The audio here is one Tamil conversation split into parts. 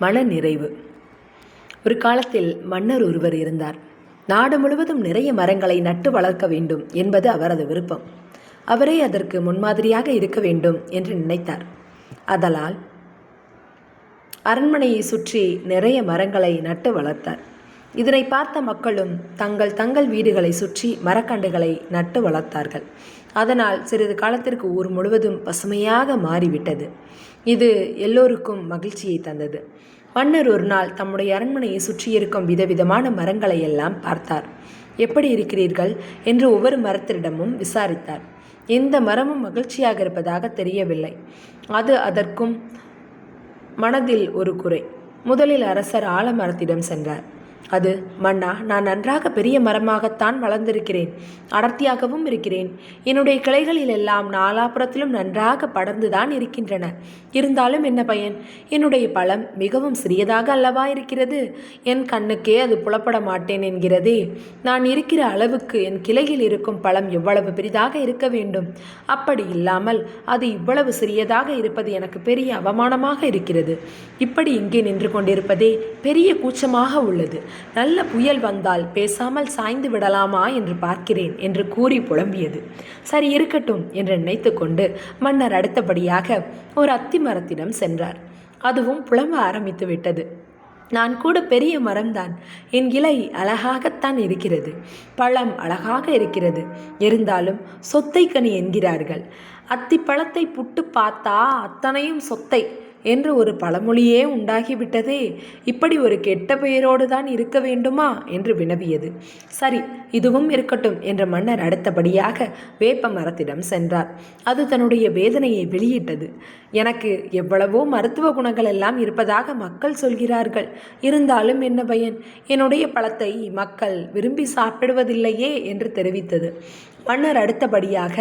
மனநிறைவு. ஒரு காலத்தில் மன்னர் ஒருவர் இருந்தார். நாடு முழுவதும் நிறைய மரங்களை நட்டு வளர்க்க வேண்டும் என்பது அவரது விருப்பம். அவரே அதற்கு முன்மாதிரியாக இருக்க வேண்டும் என்று நினைத்தார். அதனால் அரண்மனையை சுற்றி நிறைய மரங்களை நட்டு வளர்த்தார். இதனை பார்த்த மக்களும் தங்கள் வீடுகளை சுற்றி மரக்கன்றுகளை நட்டு வளர்த்தார்கள். அதனால் சிறிது காலத்திற்கு ஊர் முழுவதும் பசுமையாக மாறிவிட்டது. இது எல்லோருக்கும் மகிழ்ச்சியை தந்தது. மன்னர் ஒரு நாள் தம்முடைய அரண்மனையை சுற்றி இருக்கும் விதவிதமான மரங்களை எல்லாம் பார்த்தார். எப்படி இருக்கிறீர்கள் என்று ஒவ்வொரு மரத்திடமும் விசாரித்தார். எந்த மரமும் மகிழ்ச்சியாக இருப்பதாக தெரியவில்லை. அதற்கும் மனதில் ஒரு குறை. முதலில் அரசர் ஆலமரத்திடம் சென்றார். அது, மன்னா, நான் நன்றாக பெரிய மரமாகத்தான் வளர்ந்திருக்கிறேன், அடர்த்தியாகவும் இருக்கிறேன். என்னுடைய கிளைகளில் எல்லாம் நாலாபுரத்திலும் நன்றாக படர்ந்துதான் இருக்கின்றன. இருந்தாலும் என்ன பயன்? என்னுடைய பழம் மிகவும் சிறியதாக அல்லவா இருக்கிறது. என் கண்ணுக்கே அது புலப்பட மாட்டேன் என்கிறதே. நான் இருக்கிற அளவுக்கு என் கிளையில் இருக்கும் பழம் எவ்வளவு பெரிதாக இருக்க வேண்டும். அப்படி இல்லாமல் அது இவ்வளவு சிறியதாக இருப்பது எனக்கு பெரிய அவமானமாக இருக்கிறது. இப்படி இங்கே நின்று கொண்டிருப்பதே பெரிய கூச்சமாக உள்ளது. நல்ல புயல் வந்தால் பேசாமல் சாய்ந்து விடலாமா என்று பார்க்கிறேன் என்று கூறி புலம்பியது. சரி, இருக்கட்டும் என்று நினைத்து கொண்டு மன்னர் அடுத்தபடியாக ஒரு அத்தி மரத்திடம் சென்றார். அதுவும் புலம்ப ஆரம்பித்து விட்டது. நான் கூட பெரிய மரம்தான். என் இலை அழகாகத்தான் இருக்கிறது, பழம் அழகாக இருக்கிறது. இருந்தாலும் சொத்தை கனி என்கிறார்கள். அத்தி பழத்தை புட்டு பார்த்தா அத்தனையும் சொத்தை என்று ஒரு பழமொழியே உண்டாகிவிட்டதே. இப்படி ஒரு கெட்ட பெயரோடு தான் இருக்க வேண்டுமா என்று வினவியது. சரி, இதுவும் இருக்கட்டும் என்ற மன்னர் அடுத்தபடியாக வேப்ப மரத்திடம் சென்றார். அது தன்னுடைய வேதனையை வெளியிட்டது. எனக்கு எவ்வளவோ மருத்துவ குணங்கள் எல்லாம் இருப்பதாக மக்கள் சொல்கிறார்கள். இருந்தாலும் என்ன பயன்? என்னுடைய பழத்தை மக்கள் விரும்பி சாப்பிடுவதில்லையே என்று தெரிவித்தது. மன்னர் அடுத்தபடியாக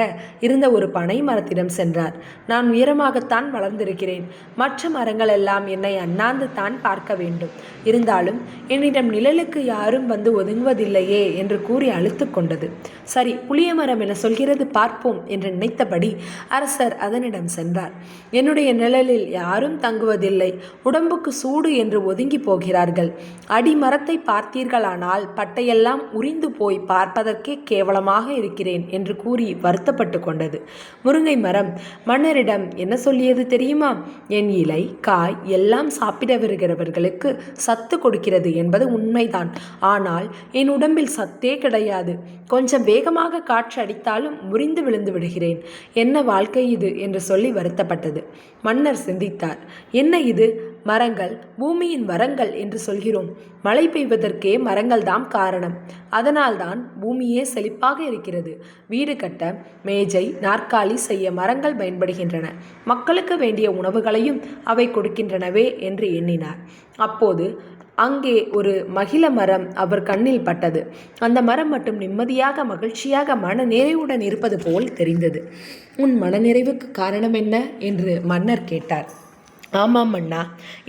இருந்த ஒரு பனை மரத்திடம் சென்றார். நான் உயரமாகத்தான் வளர்ந்திருக்கிறேன். மற்ற மரங்கள் எல்லாம் என்னை அண்ணாந்து தான் பார்க்க வேண்டும். இருந்தாலும் என்னிடம் நிழலுக்கு யாரும் வந்து ஒதுங்குவதில்லையே என்று கூறி அழுத்து கொண்டது. சரி, புளிய மரம் என சொல்கிறது, பார்ப்போம் என்று நினைத்தபடி அரசர் அதனிடம் சென்றார். என்னுடைய நிழலில் யாரும் தங்குவதில்லை. உடம்புக்கு சூடு என்று ஒதுங்கி போகிறார்கள். அடிமரத்தை பார்த்தீர்களானால் பட்டையெல்லாம் உரிந்து போய் பார்ப்பதற்கே கேவலமாக இருக்கிறேன் என்று கூறி வருத்தப்பட்டு கொண்டது. முருங்கை மரம் மன்னரிடம் என்ன சொல்லியது தெரியுமா? என் இலை, காய் எல்லாம் சாப்பிட வருகிறவர்களுக்கு சத்து கொடுக்கிறது என்பது உண்மைதான். ஆனால் என் உடம்பில் சத்தே கிடையாது. கொஞ்சம் வேகமாக காற்று அடித்தாலும் முறிந்து விழுந்து விடுகிறேன். என்ன வாழ்க்கை இது என்று சொல்லி வருத்தப்பட்டது. மன்னர் சிந்தித்தார். என்ன இது? மரங்கள் பூமியின் வரங்கள் என்று சொல்கிறோம். மழை பெய்வதற்கே மரங்கள் தான் காரணம். அதனால்தான் பூமியே செழிப்பாக இருக்கிறது. வீடு கட்ட, மேஜை, நாற்காலி செய்ய மரங்கள் பயன்படுகின்றன. மக்களுக்கு வேண்டிய உணவுகளையும் அவை கொடுக்கின்றனவே என்று எண்ணினார். அப்போது அங்கே ஒரு மகிழ மரம் அவர் கண்ணில் பட்டது. அந்த மரம் மட்டும் நிம்மதியாக, மகிழ்ச்சியாக, மன நிறைவுடன் இருப்பது போல் தெரிந்தது. உன் மனநிறைவுக்கு காரணம் என்ன என்று மன்னர் கேட்டார். ஆமாம் மன்னா,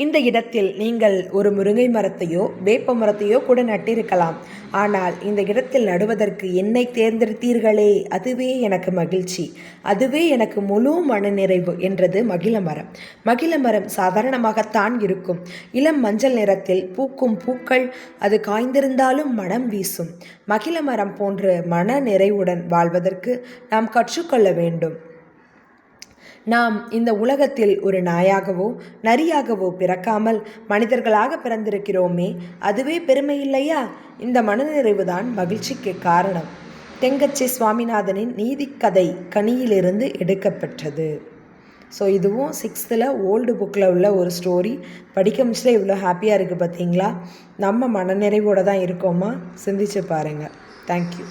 இந்த இடத்தில் நீங்கள் ஒரு முருங்கை மரத்தையோ வேப்ப மரத்தையோ கூட நட்டிருக்கலாம். ஆனால் இந்த இடத்தில் நடுவதற்கு என்னை தேர்ந்தெடுத்தீர்களே, அதுவே எனக்கு மகிழ்ச்சி, அதுவே எனக்கு முழு மனநிறைவு என்றது மகிழ மரம். மகிழ மரம் சாதாரணமாகத்தான் இருக்கும். இளம் மஞ்சள் நிறத்தில் பூக்கும் பூக்கள். அது காய்ந்திருந்தாலும் மனம் வீசும். மகிழ மரம் போன்ற மன நிறைவுடன் வாழ்வதற்கு நாம் கற்றுக்கொள்ள வேண்டும். நாம் இந்த உலகத்தில் ஒரு நாயாகவோ நரியாகவோ பிறக்காமல் மனிதர்களாக பிறந்திருக்கிறோமே, அதுவே பெருமை இல்லையா? இந்த மனநிறைவுதான் மகிழ்ச்சிக்கு காரணம். தெங்கச்சி சுவாமிநாதனின் நீதிக்கதை கனியிலிருந்து எடுக்கப்பெற்றது. ஸோ இதுவும் 6th ஓல்டு புக்கில் உள்ள ஒரு ஸ்டோரி. படிக்க முடிச்சல இவ்வளோ ஹாப்பியாக இருக்குது பார்த்தீங்களா? நம்ம மனநிறைவோடு தான் இருக்கோமா? சிந்திச்சு பாருங்கள். தேங்க்யூ.